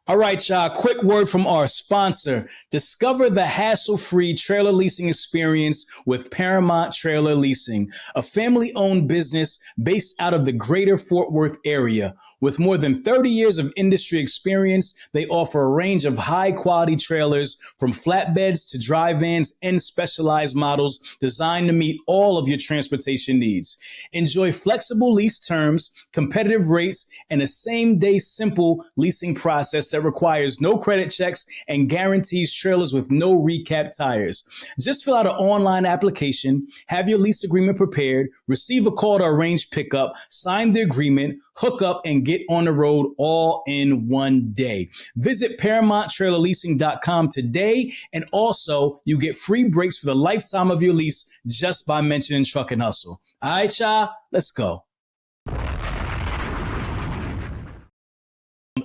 All right, y'all. Quick word from our sponsor. Discover the hassle-free trailer leasing experience with Paramount Trailer Leasing, a family-owned business based out of the greater Fort Worth area. With more than 30 years of industry experience, they offer a range of high-quality trailers from flatbeds to dry vans and specialized models designed to meet all of your transportation needs. Enjoy flexible lease terms, competitive rates, and a same-day simple leasing process that requires no credit checks and guarantees trailers with no recap tires. Just fill out an online application, have your lease agreement prepared, receive a call to arrange pickup, sign the agreement, hook up, and get on the road all in one day. Visit ParamountTrailerLeasing.com today, and also you get free breaks for the lifetime of your lease just by mentioning Truck and Hustle. All right, y'all, let's go.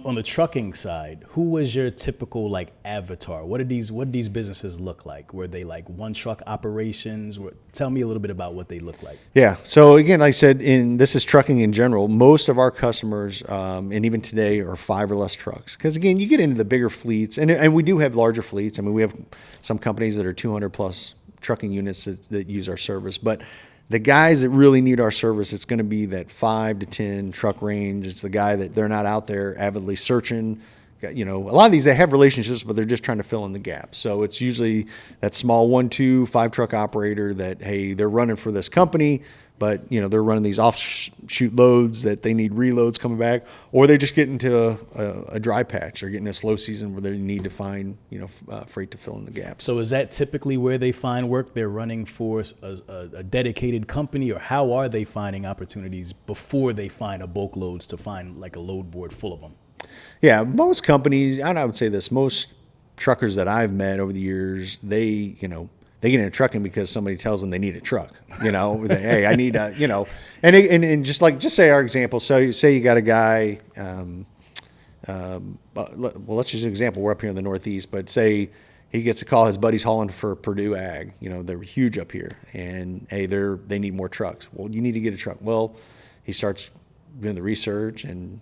On the trucking side, who was your typical like avatar? What did these businesses look like? Were they like one truck operations? Tell me a little bit about what they look like. Yeah. So again, like I said, this is trucking in general. Most of our customers, and even today, are 5 or less trucks. Because again, you get into the bigger fleets, and we do have larger fleets. I mean, we have some companies that are 200 plus trucking units that use our service, but the guys that really need our service, it's going to be that 5 to 10 truck range. It's the guy that they're not out there avidly searching. You know, a lot of these, they have relationships, but they're just trying to fill in the gaps. So it's usually that small 1, 2, 5 truck operator that, hey, they're running for this company, but, you know, they're running these offshoot loads that they need reloads coming back, or they just get into a dry patch or getting a slow season where they need to find, you know, freight to fill in the gaps. So is that typically where they find work? They're running for a dedicated company, or how are they finding opportunities before they find a bulk loads to find like a load board full of them? Yeah, most companies, and I would say this, most truckers that I've met over the years, they get into trucking because somebody tells them they need a truck. You know, hey, I need a, you know, and just say our example. So say you got a guy, well, let's use an example. We're up here in the Northeast, but say he gets a call, his buddy's hauling for Purdue Ag. You know, they're huge up here, and hey, they need more trucks. Well, you need to get a truck. Well, he starts doing the research and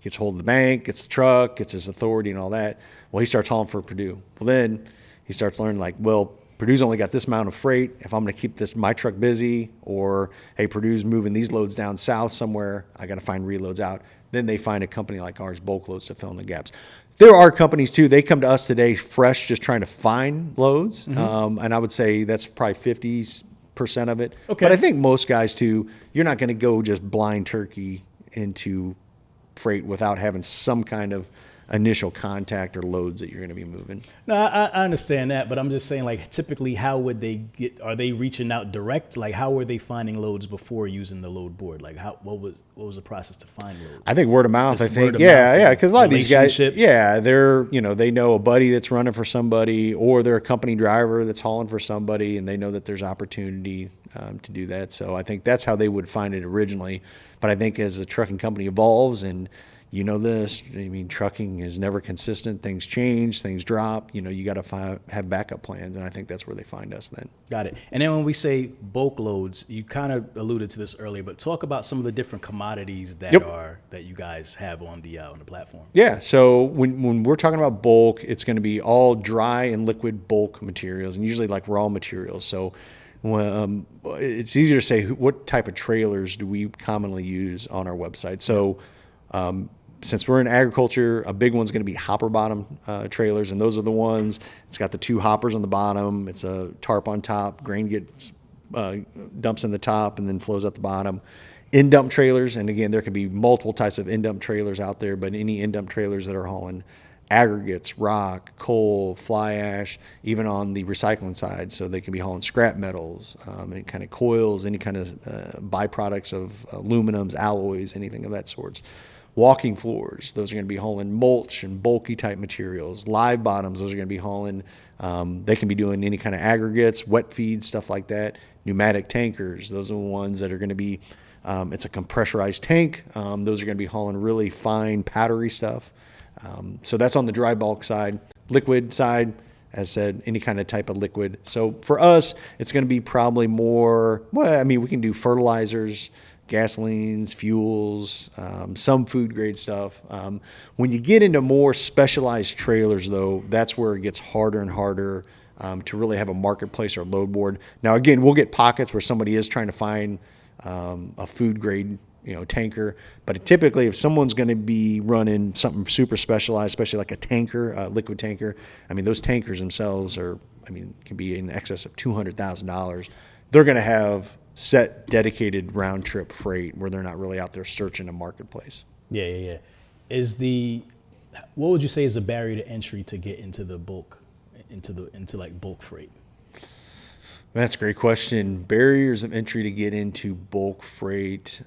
gets hold of the bank, gets the truck, gets his authority and all that. Well, he starts hauling for Purdue. Well, then he starts learning like, well, Purdue's only got this amount of freight. If I'm going to keep my truck busy, or hey, Purdue's moving these loads down south somewhere, I got to find reloads out. Then they find a company like ours, bulk loads, to fill in the gaps. There are companies too. They come to us today fresh, just trying to find loads, and I would say that's probably 50% of it. Okay. But I think most guys too, you're not going to go just blind turkey into freight without having some kind of initial contact or loads that you're going to be moving. No, I understand that, but I'm just saying, like, typically, how would they are they reaching out direct? Like, how were they finding loads before using the load board? Like, what was the process to find loads? I think word of mouth. Yeah, because a lot of these guys, they know a buddy that's running for somebody, or they're a company driver that's hauling for somebody, and they know that there's opportunity to do that. So I think that's how they would find it originally. But I think as the trucking company evolves, and you know this, I mean, trucking is never consistent. Things change, things drop. You know, you got to have backup plans, and I think that's where they find us then. Got it. And then when we say bulk loads, you kind of alluded to this earlier, but talk about some of the different commodities that you guys have on the platform. Yeah. So when we're talking about bulk, it's going to be all dry and liquid bulk materials, and usually like raw materials. So it's easier to say what type of trailers do we commonly use on our website. So since we're in agriculture, a big one's going to be hopper bottom trailers, and those are the ones, it's got the 2 hoppers on the bottom, it's a tarp on top, grain gets dumps in the top and then flows out the bottom. In-dump trailers, and again, there can be multiple types of in-dump trailers out there, but any in-dump trailers that are hauling aggregates, rock, coal, fly ash, even on the recycling side, so they can be hauling scrap metals, and kind of coils, any kind of byproducts of aluminums, alloys, anything of that sort. Walking floors, those are going to be hauling mulch and bulky type materials. Live bottoms, those are going to be hauling, they can be doing any kind of aggregates, wet feeds, stuff like that. Pneumatic tankers, those are the ones that are going to be, it's a compressurized tank. Those are going to be hauling really fine powdery stuff. So that's on the dry bulk side. Liquid side, as said, any kind of type of liquid. So for us, it's going to be probably more, well, I mean, we can do fertilizers, gasolines, fuels, some food grade stuff. When you get into more specialized trailers, though, that's where it gets harder and harder to really have a marketplace or load board. Now, again, we'll get pockets where somebody is trying to find a food grade, tanker. But typically, if someone's going to be running something super specialized, especially like a tanker, a liquid tanker, I mean, those tankers themselves can be in excess of $200,000. They're going to have set dedicated round trip freight where they're not really out there searching a marketplace. Yeah. What would you say is the barrier to entry to get into the bulk, into like bulk freight? That's a great question. Barriers of entry to get into bulk freight.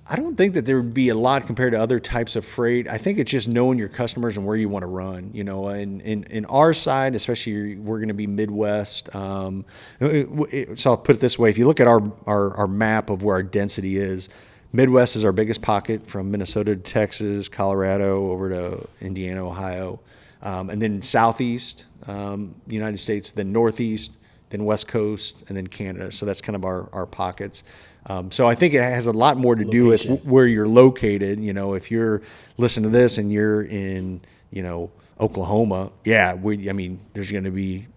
I don't think that there would be a lot compared to other types of freight. I think it's just knowing your customers and where you want to run. In our side, especially we're going to be Midwest. So I'll put it this way: if you look at our map of where our density is, Midwest is our biggest pocket, from Minnesota to Texas, Colorado over to Indiana, Ohio, and then Southeast United States, then Northeast, then West Coast, and then Canada. So that's kind of our pockets. So I think it has a lot more to do with where you're located. If you're listening to this and you're in, Oklahoma, there's going to be,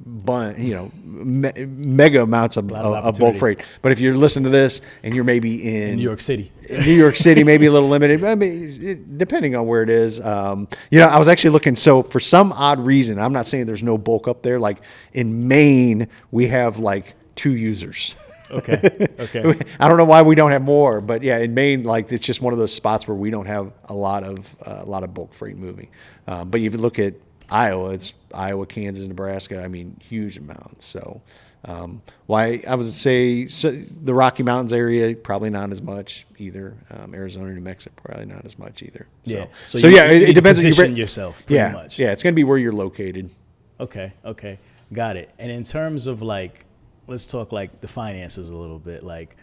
mega amounts of bulk freight. But if you're listening to this and you're maybe in New York City, maybe a little limited. I mean, depending on where it is. I was actually looking. So for some odd reason, I'm not saying there's no bulk up there. Like in Maine, we have like 2 users. Okay. I don't know why we don't have more, but yeah, in Maine, like it's just one of those spots where we don't have a lot of bulk freight moving. But if you look at Iowa, it's Iowa, Kansas, Nebraska. I mean, huge amounts. So, why I would say the Rocky Mountains area probably not as much either. Arizona, New Mexico probably not as much either. So it depends on yourself. Pretty much. Yeah, it's going to be where you're located. Okay, got it. And in terms of like, let's talk like the finances a little bit. Like,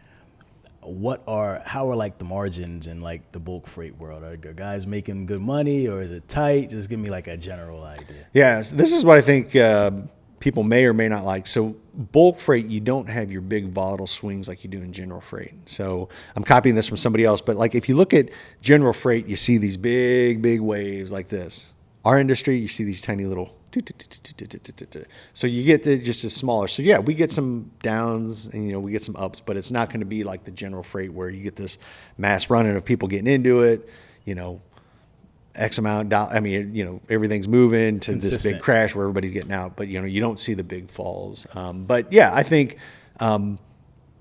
how are like the margins in like the bulk freight world? Are guys making good money, or is it tight? Just give me like a general idea. Yeah, so this is what I think people may or may not like. So bulk freight, you don't have your big volatile swings like you do in general freight. So I'm copying this from somebody else, but like if you look at general freight, you see these big waves like this. Our industry, you see these tiny little. So you get just as smaller. So yeah, we get some downs and we get some ups, but it's not going to be like the general freight where you get this mass running of people getting into it. X amount. Everything's moving to Consistent. This big crash where everybody's getting out, but you don't see the big falls. But yeah, I think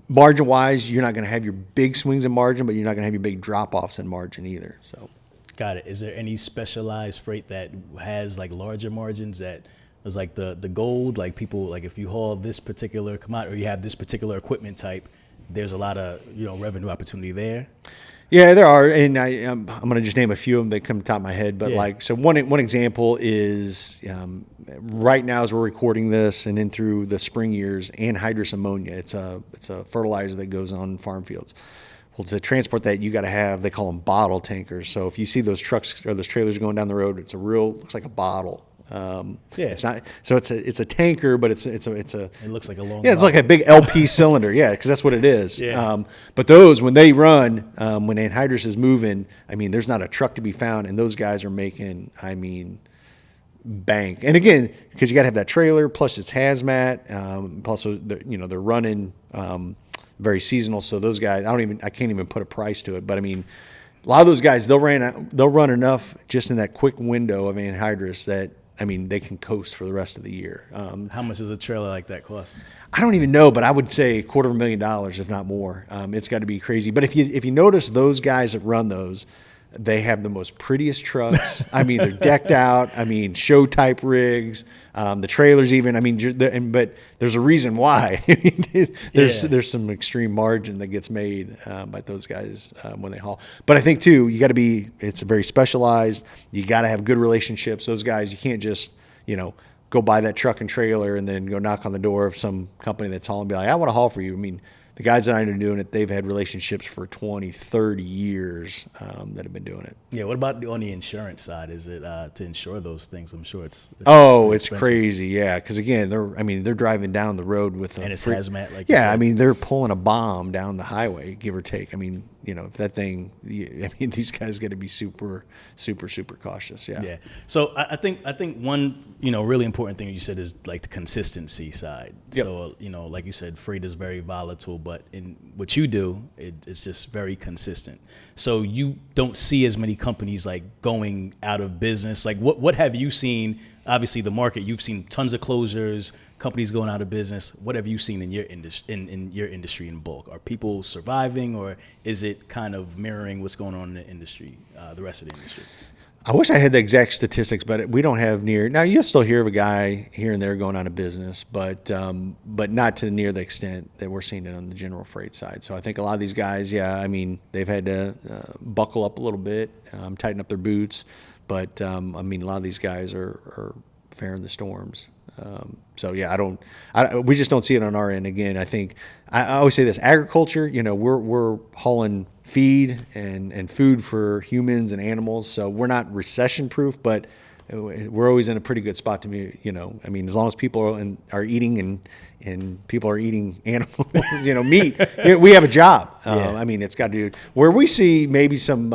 margin wise, you're not going to have your big swings in margin, but you're not going to have your big drop offs in margin either. So. Got it. Is there any specialized freight that has like larger margins that is like the gold? Like people, like if you haul this particular commodity or you have this particular equipment type, there's a lot of revenue opportunity there. Yeah, there are, and I'm going to just name a few of them that come to the top of my head. But so one example is right now as we're recording this and in through the spring years, anhydrous ammonia. It's a fertilizer that goes on farm fields. Well, to transport that, you got to have, they call them bottle tankers. So if you see those trucks or those trailers going down the road, it's looks like a bottle. It's not. So it's a tanker, but it's a. It looks like a long. Yeah, it's like a big LP cylinder. Yeah, because that's what it is. Yeah. But those, when they run, when anhydrous is moving, there's not a truck to be found, and those guys are making, bank. And again, because you got to have that trailer, plus it's hazmat, plus they're running. Very seasonal, so those guys, I can't even put a price to it. But a lot of those guys, they'll run enough just in that quick window of anhydrous that they can coast for the rest of the year. How much does a trailer like that cost? I don't even know, but I would say $250,000, if not more. It's got to be crazy. But if you notice those guys that run those, they have the most prettiest trucks. They're decked out. Show type rigs. The trailers even. But there's a reason why. There's some extreme margin that gets made by those guys when they haul. But I think too, you got to be. It's very specialized. You got to have good relationships. Those guys, you can't just go buy that truck and trailer and then go knock on the door of some company that's hauling and be like, I want to haul for you. The the guys that are doing it, they've had relationships for 20, 30 years that have been doing it. Yeah. What about on the insurance side? Is it to insure those things? I'm sure it's crazy. Yeah. Cause again, they're driving down the road with and it's hazmat. Like yeah. I mean, they're pulling a bomb down the highway, give or take. I mean, if that thing, these guys got to be super, super, super cautious. Yeah. Yeah. So I think one, really important thing you said is like the consistency side. Yep. So, like you said, freight is very volatile, but in what you do, it's just very consistent. So you don't see as many companies like going out of business. Like what have you seen? Obviously the market, you've seen tons of closures, companies going out of business. What have you seen in your industry, in your industry in bulk? Are people surviving, or is it kind of mirroring what's going on in the industry, the rest of the industry? I wish I had the exact statistics, but we don't have now you'll still hear of a guy here and there going out of business, but not to near the extent that we're seeing it on the general freight side. So I think a lot of these guys, they've had to buckle up a little bit, tighten up their boots. But a lot of these guys are faring the storms. We just don't see it on our end. Again, I think I always say this: agriculture. We're hauling feed and food for humans and animals, so we're not recession proof, but we're always in a pretty good spot to be. As long as people are eating and people are eating animals, meat, we have a job. It's got to do where we see maybe some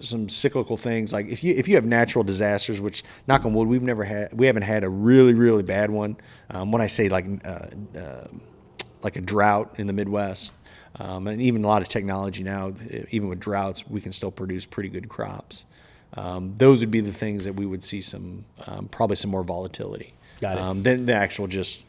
some cyclical things, like if you have natural disasters, which knock on wood we haven't had a really, really bad one. When I say like a drought in the Midwest, and even a lot of technology now, even with droughts, we can still produce pretty good crops. Those would be the things that we would see probably some more volatility than the actual just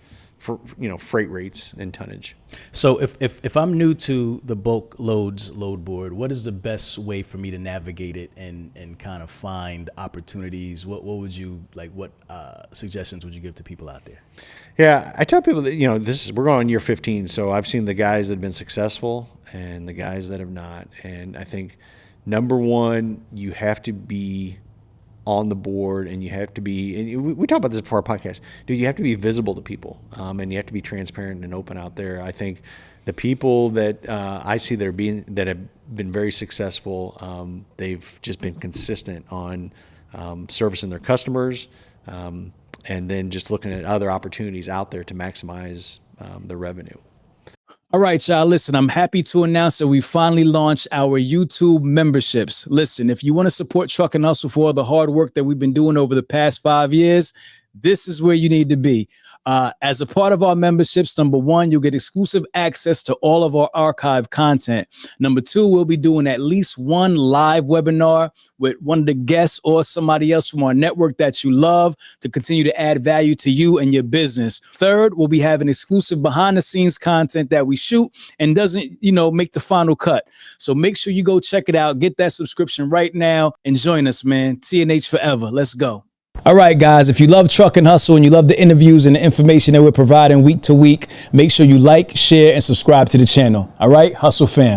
freight rates and tonnage. So if I'm new to the bulk load board, what is the best way for me to navigate it and kind of find opportunities? What would you like? What suggestions would you give to people out there? Yeah, I tell people that we're going on year 15, so I've seen the guys that have been successful and the guys that have not, and I think number one, you have to be on the board, and you have to be, and we talked about this before our podcast, dude, you have to be visible to people, and you have to be transparent and open out there. I think the people that I see that have been very successful, they've just been consistent on servicing their customers, and then just looking at other opportunities out there to maximize their revenue. All right, y'all, listen, I'm happy to announce that we finally launched our YouTube memberships. Listen, if you want to support Truck and Hustle for all the hard work that we've been doing over the past 5 years, this is where you need to be. As a part of our memberships, number one, you'll get exclusive access to all of our archive content. Number two, we'll be doing at least one live webinar with one of the guests or somebody else from our network that you love to continue to add value to you and your business. Third, we'll be having exclusive behind the scenes content that we shoot and doesn't, make the final cut. So make sure you go check it out. Get that subscription right now and join us, man. TNH forever. Let's go. All right, guys, if you love Truck and Hustle and you love the interviews and the information that we're providing week to week, make sure you like, share, and subscribe to the channel. All right, Hustle fam.